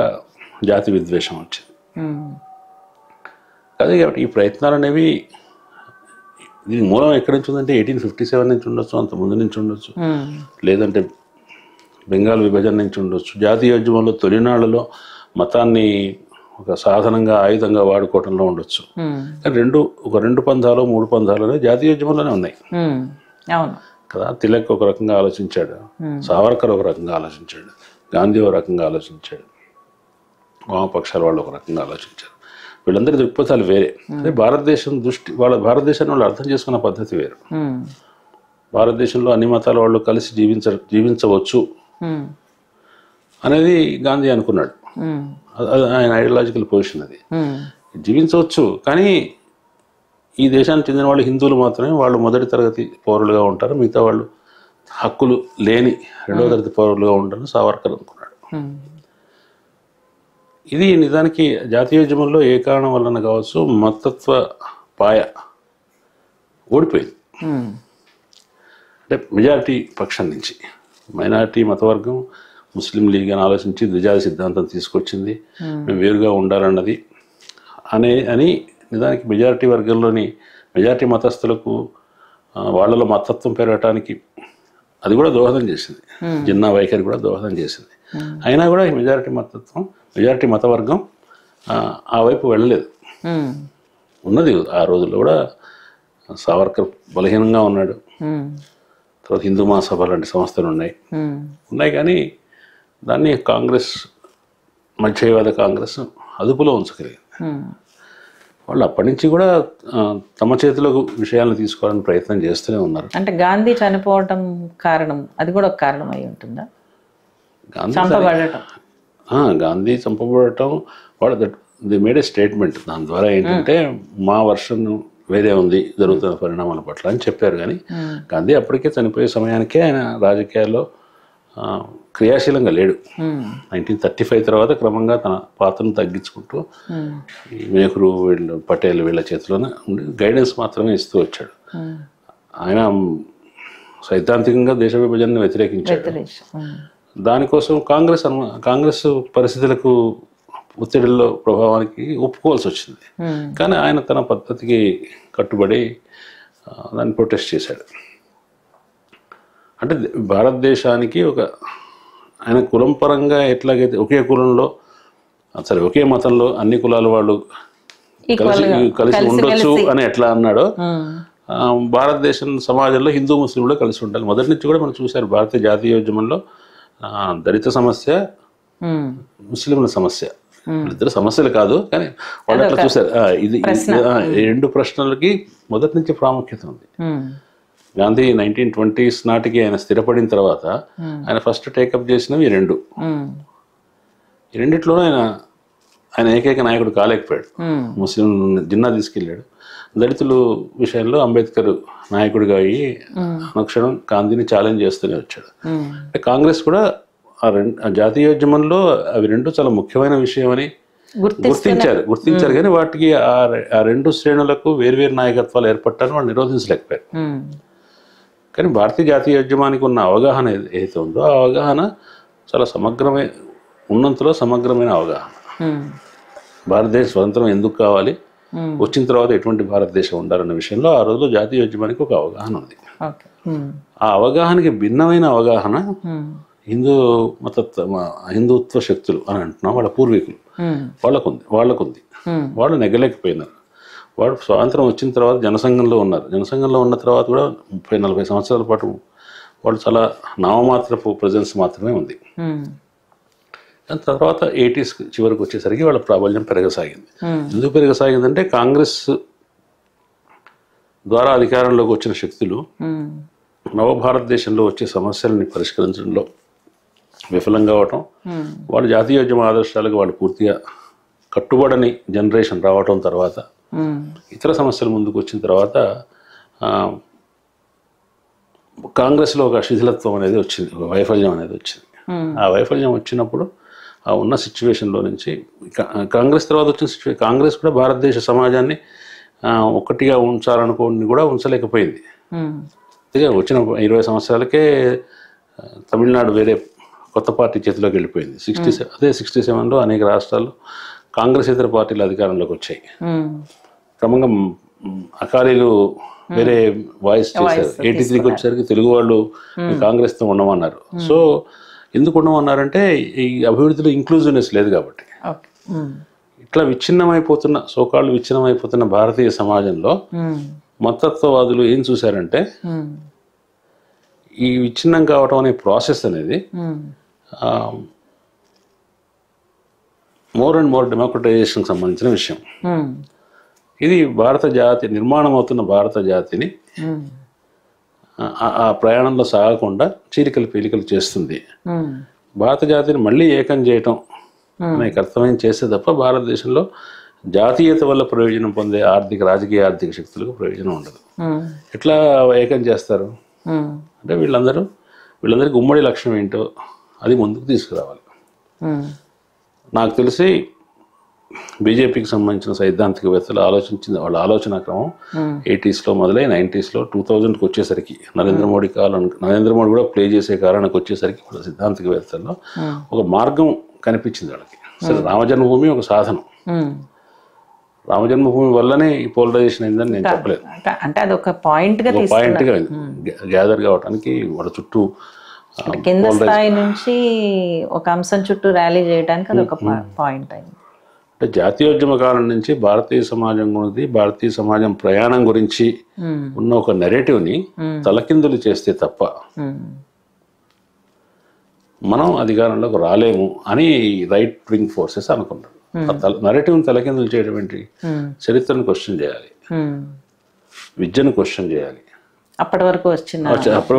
జాతి విద్వేషం వచ్చింది. అదే కాబట్టి ఈ ప్రయత్నాలు అనేవి, దీని మూలం ఎక్కడి నుంచి ఉందంటే 1857 నుంచి ఉండొచ్చు, అంత ముందు నుంచి ఉండొచ్చు, లేదంటే బెంగాల్ విభజన నుంచి ఉండొచ్చు. జాతీయోద్యమంలో తొలినాళ్లలో మతాన్ని ఒక సాధనంగా, ఆయుధంగా వాడుకోవటంలో ఉండొచ్చు. కానీ ఒక రెండు పంథాలు, మూడు పంథాలు జాతీయోద్యమంలోనే ఉన్నాయి కదా. తిలక్ ఒక రకంగా ఆలోచించాడు, సావర్కర్ ఒక రకంగా ఆలోచించాడు, గాంధీ ఒక రకంగా ఆలోచించాడు, వామపక్షాల వాళ్ళు ఒక రకంగా ఆలోచించారు. వీళ్ళందరి దృక్పథాలు వేరే. అదే భారతదేశం భారతదేశాన్ని వాళ్ళు అర్థం చేసుకున్న పద్ధతి వేరు. భారతదేశంలో అన్ని మతాల వాళ్ళు కలిసి జీవించవచ్చు అనేది గాంధీ అనుకున్నాడు. ఆయన ఐడియాలజికల్ పొజిషన్ అది. జీవించవచ్చు, కానీ ఈ దేశానికి చెందిన వాళ్ళు హిందువులు మాత్రమే వాళ్ళు మొదటి తరగతి పౌరులుగా ఉంటారు, మిగతా వాళ్ళు హక్కులు లేని రెండవ తరగతి పౌరులుగా ఉంటారని సావర్కర్ అనుకున్నాడు. ఇది నిజానికి జాతీయోద్యమంలో ఏ కారణం వలన కావచ్చు మతత్వ పాయ ఓడిపోయింది. అంటే మెజారిటీ పక్షం నుంచి మైనారిటీ మతవర్గం ముస్లిం లీగ్ అని ఆలోచించి ద్విజాతి సిద్ధాంతం తీసుకొచ్చింది, మేము వేరుగా ఉండాలన్నది అని నిజానికి మెజారిటీ వర్గంలోని మెజారిటీ మతస్థులకు వాళ్ళలో మతత్వం పెరగటానికి అది కూడా దోహదం చేసింది. జిన్నా వైఖరి కూడా దోహదం చేసింది. అయినా కూడా ఈ మెజారిటీ మతవర్గం ఆ వైపు వెళ్ళలేదు. ఉన్నది ఆ రోజుల్లో కూడా సావర్కర్ బలహీనంగా ఉన్నాడు. తర్వాత హిందూ మహాసభ లాంటి సంస్థలు ఉన్నాయి కానీ దాన్ని కాంగ్రెస్, మధ్యవాద కాంగ్రెస్ అదుపులో ఉంచగలిగింది. వాళ్ళు అప్పటి నుంచి కూడా తమ చేతిలోకి విషయాలను తీసుకోవాలని ప్రయత్నం చేస్తూనే ఉన్నారు. అంటే గాంధీ చనిపోవటం కారణం, అది కూడా ఒక కారణం అయి ఉంటుందా? గాంధీ చంపబడటం వాళ్ళు ది మేడ్ ఏ స్టేట్మెంట్. దాని ద్వారా ఏంటంటే మా వర్షన్ వేరే ఉంది జరుగుతున్న పరిణామాల పట్ల అని చెప్పారు. కానీ గాంధీ అప్పటికే చనిపోయే సమయానికే ఆయన రాజకీయాల్లో క్రియాశీలంగా లేడు. 1935 తర్వాత క్రమంగా తన పాత్రను తగ్గించుకుంటూ ఈ నెహ్రూ పటేల్ వీళ్ళ చేతిలోనే ఉండి గైడెన్స్ మాత్రమే ఇస్తూ వచ్చాడు. ఆయన సైద్ధాంతికంగా దేశ విభజనను వ్యతిరేకించాడు. దానికోసం కాంగ్రెస్ పరిస్థితులకు ఒత్తిడిల్లో ప్రభావానికి ఒప్పుకోవాల్సి వచ్చింది. కానీ ఆయన తన పద్ధతికి కట్టుబడి దాన్ని ప్రొటెస్ట్ చేశాడు. అంటే భారతదేశానికి ఆయన కులం పరంగా ఎట్లాగైతే ఒకే కులంలో సరే ఒకే మతంలో అన్ని కులాల వాళ్ళు కలిసి ఉండొచ్చు అని ఎట్లా అన్నాడో భారతదేశం సమాజంలో హిందూ ముస్లింలు కలిసి ఉండాలి. మొదటి నుంచి కూడా మనం చూశారు భారతీయ జాతీయోద్యమంలో దళిత సమస్య, ముస్లింల సమస్య, ఇద్దరు సమస్యలు కాదు కానీ వాళ్ళు అట్లా చూశారు. ఇది రెండు ప్రశ్నలకి మొదటి నుంచి ప్రాముఖ్యత ఉంది. గాంధీ 1920s నాటికి ఆయన స్థిరపడిన తర్వాత ఆయన ఫస్ట్ టేకప్ చేసినవి ఈ రెండిట్లోనూ ఆయన ఏకైక నాయకుడు కాలేకపోయాడు. ముస్లిం జిన్నా తీసుకెళ్ళాడు. దళితులు విషయంలో అంబేద్కర్ నాయకుడిగా అయ్యి అనుక్షణం గాంధీని ఛాలెంజ్ చేస్తూనే వచ్చాడు. అంటే కాంగ్రెస్ కూడా ఆ జాతీయోద్యమంలో అవి రెండు చాలా ముఖ్యమైన విషయం అని గుర్తించారు కానీ వాటికి ఆ రెండు శ్రేణులకు వేర్వేరు నాయకత్వాలు ఏర్పడటాన్ని వాళ్ళు నిరోధించలేకపోయారు. కానీ భారతీయ జాతీయోద్యమానికి ఉన్న అవగాహన ఏదైతే ఉందో ఆ అవగాహన చాలా ఉన్నంతలో సమగ్రమైన అవగాహన. భారతదేశ స్వతంత్రం ఎందుకు కావాలి, వచ్చిన తర్వాత ఎటువంటి భారతదేశం ఉండాలన్న విషయంలో ఆ రోజులో జాతీయోద్యమానికి ఒక అవగాహన ఉంది. ఆ అవగాహనకి భిన్నమైన అవగాహన హిందుత్వ శక్తులు అని అంటున్నాం వాళ్ళ పూర్వీకులు వాళ్ళకుంది. వాళ్ళు నెగ్గలేకపోయినారు. వాళ్ళు స్వాతంత్రం వచ్చిన తర్వాత జనసంఘంలో ఉన్న తర్వాత కూడా 30-40 సంవత్సరాల పాటు వాళ్ళు చాలా నామమాత్రపు ప్రజెన్స్ మాత్రమే ఉంది. దాని తర్వాత 80s చివరికి వచ్చేసరికి వాళ్ళ ప్రాబల్యం పెరగసాగింది. ఎందుకు పెరగసాగిందంటే కాంగ్రెస్ ద్వారా అధికారంలోకి వచ్చిన శక్తులు నవభారతదేశంలో వచ్చే సమస్యలని పరిష్కరించడంలో విఫలం కావటం, వాళ్ళ జాతీయోద్యమ ఆదర్శాలకు వాళ్ళు పూర్తిగా కట్టుబడని జనరేషన్ రావటం, తర్వాత ఇతర సమస్యలు ముందుకు వచ్చిన తర్వాత కాంగ్రెస్లో ఒక శిథిలత్వం అనేది వచ్చింది, ఒక వైఫల్యం అనేది వచ్చింది. ఆ వైఫల్యం వచ్చినప్పుడు ఆ ఉన్న సిచ్యువేషన్లో నుంచి కాంగ్రెస్ తర్వాత వచ్చిన కాంగ్రెస్ కూడా భారతదేశ సమాజాన్ని ఒక్కటిగా ఉంచాలనుకోని కూడా ఉంచలేకపోయింది. వచ్చిన 20 సంవత్సరాలకే తమిళనాడు వేరే కొత్త పార్టీ చేతిలోకి వెళ్ళిపోయింది. 67లో అనేక రాష్ట్రాల్లో కాంగ్రెస్ ఇతర పార్టీలు అధికారంలోకి వచ్చాయి. క్రమంగా అకాలీలు వేరే వాయిస్ చేశారు. 83కి వచ్చేసరికి తెలుగు వాళ్ళు కాంగ్రెస్తో ఉండమన్నారు. సో ఎందుకు ఉండమన్నారంటే ఈ అభివృద్ధిలో ఇంక్లూజివ్నెస్ లేదు కాబట్టి. ఇట్లా విచ్ఛిన్నమైపోతున్న భారతీయ సమాజంలో మతత్వవాదులు ఏం చూశారంటే ఈ విచ్ఛిన్నం కావటం అనే ప్రాసెస్ అనేది మోర్ అండ్ మోర్ డెమోక్రటైజేషన్కి సంబంధించిన విషయం. ఇది నిర్మాణం అవుతున్న భారత జాతిని ఆ ప్రయాణంలో సాగకుండా చీలికలు పీలికలు చేస్తుంది. భారత జాతిని మళ్ళీ ఏకం చేయటం అనే కర్తవ్యం చేస్తే తప్ప భారతదేశంలో జాతీయత వల్ల ప్రయోజనం పొందే రాజకీయ ఆర్థిక శక్తులకు ప్రయోజనం ఉండదు. ఎట్లా ఏకం చేస్తారు అంటే వీళ్ళందరికీ ఉమ్మడి లక్ష్యం ఏంటో అది ముందుకు తీసుకురావాలి. నాకు తెలిసి బీజేపీకి సంబంధించిన సైద్ధాంతికవేత్తలు వాళ్ళ ఆలోచన క్రమం 80sలో మొదలై 90sలో 2000కి వచ్చేసరికి నరేంద్ర మోడీ కూడా ప్లే చేసే కారణానికి వచ్చేసరికి వాళ్ళ సిద్ధాంతికవేత్తల్లో ఒక మార్గం కనిపించింది వాళ్ళకి. సరే రామజన్మభూమి ఒక సాధనం, రామజన్మభూమి వల్లనే ఈ పోలరైజేషన్ అయిందని నేను చెప్పలేదు. అంటే అది ఒక పాయింట్గా పాయింట్గా గ్యాదర్ కావడానికి వాళ్ళ చుట్టూ కింద స్థాయి నుంచి ఒక అంశం చుట్టూ ర్యాలీ చేయడానికి అది ఒక పాయింట్ అయింది. అంటే జాతీయోద్యమ కాలం నుంచి భారతీయ సమాజం గురించి, భారతీయ సమాజం ప్రయాణం గురించి ఉన్న ఒక నెరేటివ్ని తలకిందులు చేస్తే తప్ప మనం అధికారంలోకి రాలేము అని రైట్ వింగ్ ఫోర్సెస్ అనుకున్నారు. నెరేటివ్ని తలకిందులు చేయడం ఏంటి? చరిత్రను క్వశ్చన్ చేయాలి, విద్యను క్వశ్చన్ చేయాలి. అప్పటి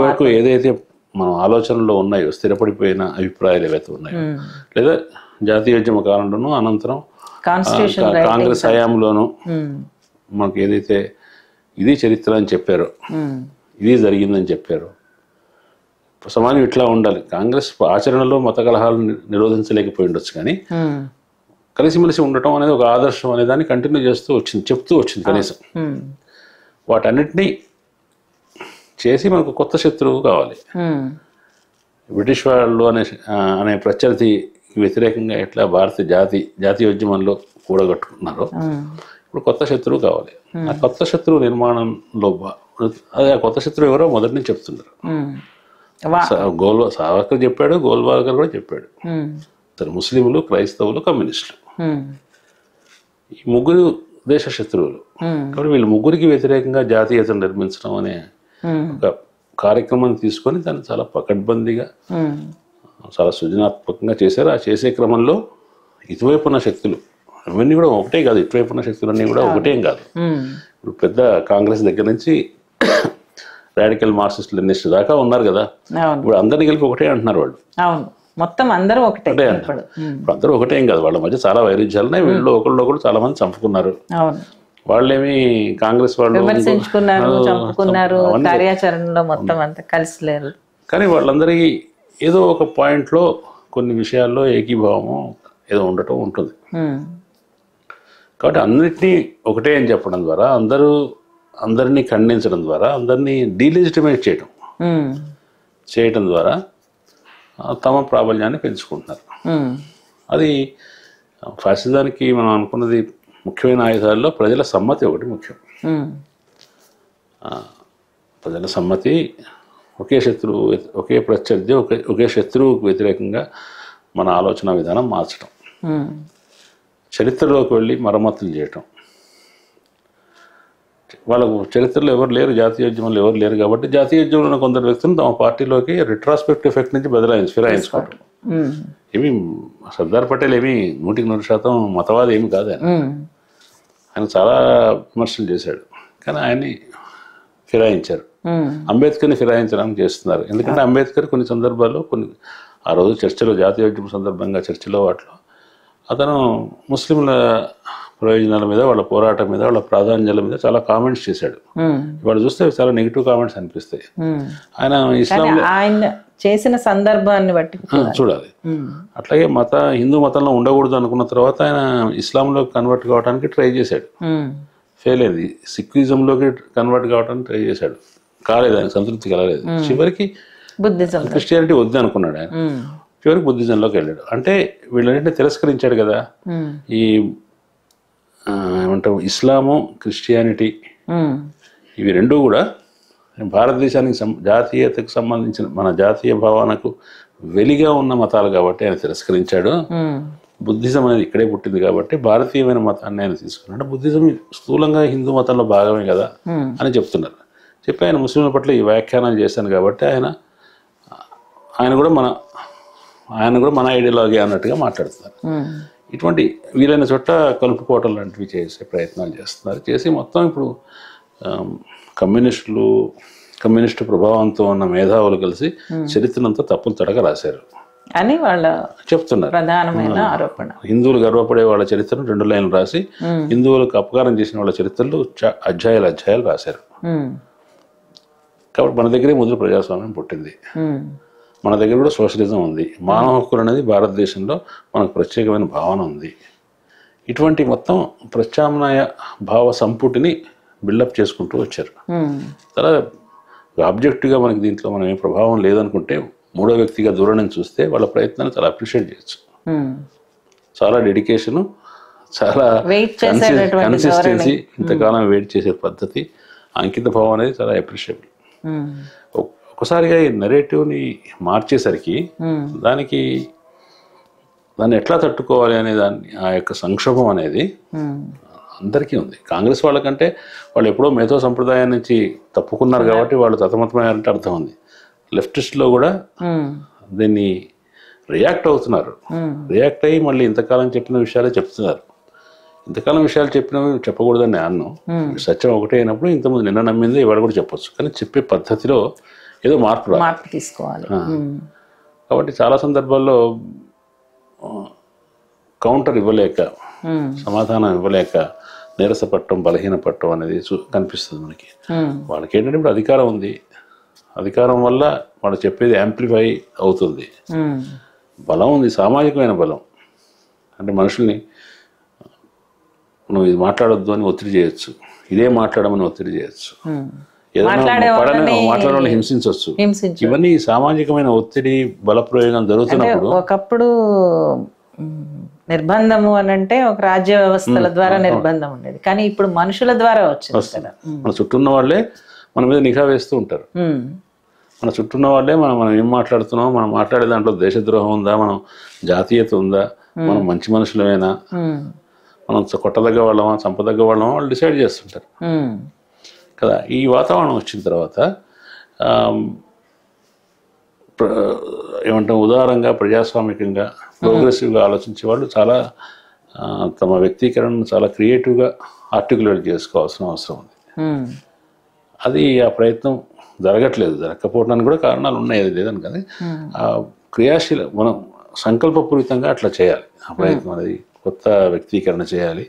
వరకు ఏదైతే మన ఆలోచనలో ఉన్నాయో, స్థిరపడిపోయిన అభిప్రాయాలు ఏవైతే ఉన్నాయో, లేదా జాతీయోద్యమ కాలంలోనూ అనంతరం కాంగ్రెస్ హయాంలోనూ మనకు ఏదైతే ఇది చరిత్ర అని చెప్పారో, ఇది జరిగిందని చెప్పారో, సమాజం ఇట్లా ఉండాలి. కాంగ్రెస్ ఆచరణలో మత కలహాలను నిరోధించలేకపోయి ఉండొచ్చు, కానీ కలిసిమెలిసి ఉండటం అనేది ఒక ఆదర్శం అనే దాన్ని కంటిన్యూ చేస్తూ వచ్చింది, చెప్తూ వచ్చింది. కనీసం వాటన్నిటినీ చేసి మనకు కొత్త శత్రువు కావాలి. బ్రిటిష్ వాళ్ళు అనే ప్రత్యర్థి వ్యతిరేకంగా ఎట్లా జాతీయోద్యమంలో కూడగట్టుకున్నారో ఇప్పుడు కొత్త శత్రువు కావాలి. ఆ కొత్త శత్రువు నిర్మాణంలో అదే ఆ కొత్త శత్రువు ఎవరో మొదటి నుంచి చెప్తున్నారు. సావర్కర్ చెప్పాడు, గోల్వాల్కర్ కూడా చెప్పాడు. ముస్లింలు, క్రైస్తవులు, కమ్యూనిస్టులు ఈ ముగ్గురు దేశ శత్రువులు. కాబట్టి వీళ్ళు ముగ్గురికి వ్యతిరేకంగా జాతీయతను నిర్మించడం అనే ఒక కార్యక్రమాన్ని తీసుకొని దాన్ని చాలా పకడ్బందీగా, చాలా సృజనాత్మకంగా చేశారు. ఆ చేసే క్రమంలో ఇటువైపు ఉన్న శక్తులు అవన్నీ కూడా ఒకటే కాదు, ఇటువైపు ఉన్న శక్తులన్నీ కూడా ఒకటేం కాదు. ఇప్పుడు పెద్ద కాంగ్రెస్ దగ్గర నుంచి రాడికల్ మార్క్సిస్ట్ లెనినిస్ట్ దాకా ఉన్నారు కదా. ఇప్పుడు అందరినీ కలిపి ఒకటే అంటున్నారు వాళ్ళు. మొత్తం అందరూ ఒకటే అంటారు. ఇప్పుడు అందరూ ఒకటేం కాదు, వాళ్ళ మధ్య చాలా వైరుధ్యాలున్నాయి. వీళ్ళు ఒకళ్ళు చాలా మంది చంపుకున్నారు. వాళ్ళేమి కాంగ్రెస్ వాళ్ళు చంపుకున్నారు, కార్యాచరణలో మొత్తం అంతా కలిసి లేరు. కానీ వాళ్ళందరికీ ఏదో ఒక పాయింట్లో కొన్ని విషయాల్లో ఏకీభావము ఏదో ఉండటం ఉంటుంది. కాబట్టి అన్నిటినీ ఒకటే అని చెప్పడం ద్వారా, అందరినీ ఖండించడం ద్వారా, అందరినీ డీలెజిటిమేట్ చేయటం ద్వారా తమ ప్రాబల్యాన్ని పెంచుకుంటున్నారు. అది ఫాసిజానికి మనం అనుకున్నది ముఖ్యమైన ఆయుధాల్లో ప్రజల సమ్మతి ఒకటి ముఖ్యం. ప్రజల సమ్మతి, ఒకే ప్రత్యర్థి, ఒకే శత్రువుకు వ్యతిరేకంగా మన ఆలోచన విధానం మార్చడం, చరిత్రలోకి వెళ్ళి మరమ్మతులు చేయటం. వాళ్ళకు చరిత్రలో ఎవరు లేరు, జాతీయోద్యమంలో ఎవరు లేరు కాబట్టి జాతీయోద్యమంలో కొందరు వ్యక్తులు తమ పార్టీలోకి రిట్రాస్పెక్టివ్ ఎఫెక్ట్ నుంచి ఫిరాయించుకోవటం. ఏమి సర్దార్ పటేల్ ఏమి 100% మతవాది ఏమి కాదు. ఆయన చాలా విమర్శలు చేశాడు, కానీ ఆయన్ని ఫిరాయించారు. అంబేద్కర్ని ఫిరాయించడానికి చేస్తున్నారు. ఎందుకంటే అంబేద్కర్ కొన్ని సందర్భాల్లో ఆ రోజు చర్చలో, జాతీయోద్యమ సందర్భంగా చర్చలో వాటిలో అతను ముస్లింల ప్రయోజనాల మీద, వాళ్ళ పోరాటం మీద, వాళ్ళ ప్రాధాన్యాల మీద చాలా కామెంట్స్ చేశాడు. వాళ్ళు చూస్తే చాలా నెగిటివ్ కామెంట్స్ అనిపిస్తాయి. ఆయన చేసిన సందర్భాన్ని బట్టి చూడాలి. అట్లాగే హిందూ మతంలో ఉండకూడదు అనుకున్న తర్వాత ఆయన ఇస్లాంలో కన్వర్ట్ కావడానికి ట్రై చేశాడు, ఫెయిల్ అయింది. సిక్కిజంలోకి కన్వర్ట్ కావడానికి ట్రై చేశాడు, కాలేదు, ఆయన సంతృప్తి కలలేదు. చివరికి క్రిస్టియానిటీ వద్దు అనుకున్నాడు ఆయన, చివరికి బుద్ధిజంలోకి వెళ్ళాడు. అంటే వీళ్ళన్నింటినీ తిరస్కరించాడు కదా. ఈ ఏమంటాం, ఇస్లాము, క్రిస్టియానిటీ ఇవి రెండూ కూడా భారతదేశానికి జాతీయతకు సంబంధించిన, మన జాతీయ భావనకు వెలిగా ఉన్న మతాలు కాబట్టి ఆయన తిరస్కరించాడు. బుద్ధిజం అనేది ఇక్కడే పుట్టింది కాబట్టి భారతీయమైన మతాన్ని ఆయన తీసుకున్నాడు. బుద్ధిజం స్థూలంగా హిందూ మతంలో భాగమే కదా అని చెప్తున్నారు. చెప్పి ఆయన ముస్లింల పట్ల ఈ వ్యాఖ్యానాలు చేశాను కాబట్టి ఆయన కూడా మన ఐడియాలజీ అన్నట్టుగా మాట్లాడుతున్నారు. ఇటువంటి వీలైన చోట కలుపుకోవటం లాంటివి చేసే ప్రయత్నాలు చేస్తున్నారు. చేసి మొత్తం ఇప్పుడు కమ్యూనిస్టు ప్రభావంతో ఉన్న మేధావులు కలిసి చరిత్రనంతా తప్పులు తడక రాశారు అని వాళ్ళ చెప్తున్నారు. ప్రధానమైన ఆరోపణ. హిందువులు గర్వపడే వాళ్ళ చరిత్రను 2 లైన్లు రాసి, హిందువులకు అపకారం చేసిన వాళ్ళ చరిత్రలు అధ్యాయాలు రాశారు. కాబట్టి మన దగ్గరే మొదలు ప్రజాస్వామ్యం పుట్టింది. మన దగ్గర కూడా సోషలిజం ఉంది. మానవ హక్కులు అనేది భారతదేశంలో మనకు ప్రత్యేకమైన భావన ఉంది. ఇటువంటి మొత్తం ప్రత్యామ్నాయ భావ సంపుటిని బిల్డప్ చేసుకుంటూ వచ్చారు. తర్వాత ఆబ్జెక్టివ్గా మనకి దీంట్లో మనం ఏ ప్రభావం లేదనుకుంటే, మూడో వ్యక్తిగా దూరం నుంచి చూస్తే వాళ్ళ ప్రయత్నాన్ని చాలా అప్రిషియేట్ చేయొచ్చు. చాలా డెడికేషను, చాలా వెయిట్ చేసేటటువంటి కన్సిస్టెన్సీ, ఇంతకాలం వెయిట్ చేసే పద్ధతి, అంకిత భావం అనేది చాలా అప్రిషియబుల్. ఒకసారిగా ఈ నెరేటివ్ని మార్చేసరికి దాన్ని ఎట్లా తట్టుకోవాలి అనే దాన్ని, ఆ యొక్క సంక్షోభం అనేది అందరికీ ఉంది. కాంగ్రెస్ వాళ్ళకంటే వాళ్ళు ఎప్పుడో మేధో సంప్రదాయం నుంచి తప్పుకున్నారు కాబట్టి వాళ్ళు సతమతమయ్యారంటే అర్థం ఉంది. లెఫ్టిస్ట్లో కూడా దీన్ని రియాక్ట్ అవుతున్నారు. రియాక్ట్ అయ్యి మళ్ళీ ఇంతకాలం చెప్పిన విషయాలే చెప్తున్నారు. ఇంతకాలం విషయాలు చెప్పినవి చెప్పకూడదని నేను సత్యం ఒకటే అయినప్పుడు ఇంతకుముందు నిన్న నమ్మింది ఇవాళ కూడా చెప్పొచ్చు, కానీ చెప్పే పద్ధతిలో ఏదో మార్పు తీసుకోవాలి. కాబట్టి చాలా సందర్భాల్లో కౌంటర్ ఇవ్వలేక, సమాధానం ఇవ్వలేక నీరసపట్టడం, బలహీనపట్టడం అనేది కనిపిస్తుంది మనకి. వాళ్ళకి ఏంటంటే ఇప్పుడు అధికారం ఉంది, అధికారం వల్ల వాళ్ళు చెప్పేది యాంప్లిఫై అవుతుంది, బలం ఉంది, సామాజికమైన బలం. అంటే మనుషుల్ని నువ్వు ఇది మాట్లాడొద్దు అని ఒత్తిడి చేయొచ్చు, ఇదే మాట్లాడమని ఒత్తిడి చేయొచ్చు, మాట్లాడే హింసించవచ్చు. ఇవన్నీ సామాజికమైన ఒత్తిడి, బలప్రయోగం జరుగుతున్నప్పుడు. ఒకప్పుడు నిర్బంధము అని అంటే ఒక రాజ్య వ్యవస్థల ద్వారా నిర్బంధం ఉండేది, కానీ ఇప్పుడు మనుషుల ద్వారా వచ్చింది. మన చుట్టూ ఉన్న వాళ్ళే మన మీద నిఘా వేస్తూ ఉంటారు. మన చుట్టూ ఉన్న వాళ్ళే మనం ఏం మాట్లాడుతున్నాం, మనం మాట్లాడే దాంట్లో దేశద్రోహం ఉందా, మనం జాతీయత ఉందా, మనం మంచి మనుషులమేనా, మనం కొట్టదగ్గ వాళ్ళమా, చంపదగ్గ వాళ్ళమా, వాళ్ళు డిసైడ్ చేస్తుంటారు కదా. ఈ వాతావరణం వచ్చిన తర్వాత ఏమంటాం, ఉదారంగా, ప్రజాస్వామికంగా, ప్రోగ్రెసివ్గా ఆలోచించే వాళ్ళు చాలా తమ వ్యక్తీకరణను చాలా క్రియేటివ్గా ఆర్టికులేట్ చేసుకోవాల్సిన అవసరం ఉంది. అది ఆ ప్రయత్నం జరగట్లేదు. జరగకపోవడానికి కూడా కారణాలు ఉన్నాయి, అది లేదని. కానీ క్రియాశీల మనం సంకల్పపూరితంగా అట్లా చేయాలి. ఆ ప్రయత్నం అనేది కొత్త వ్యక్తీకరణ చేయాలి.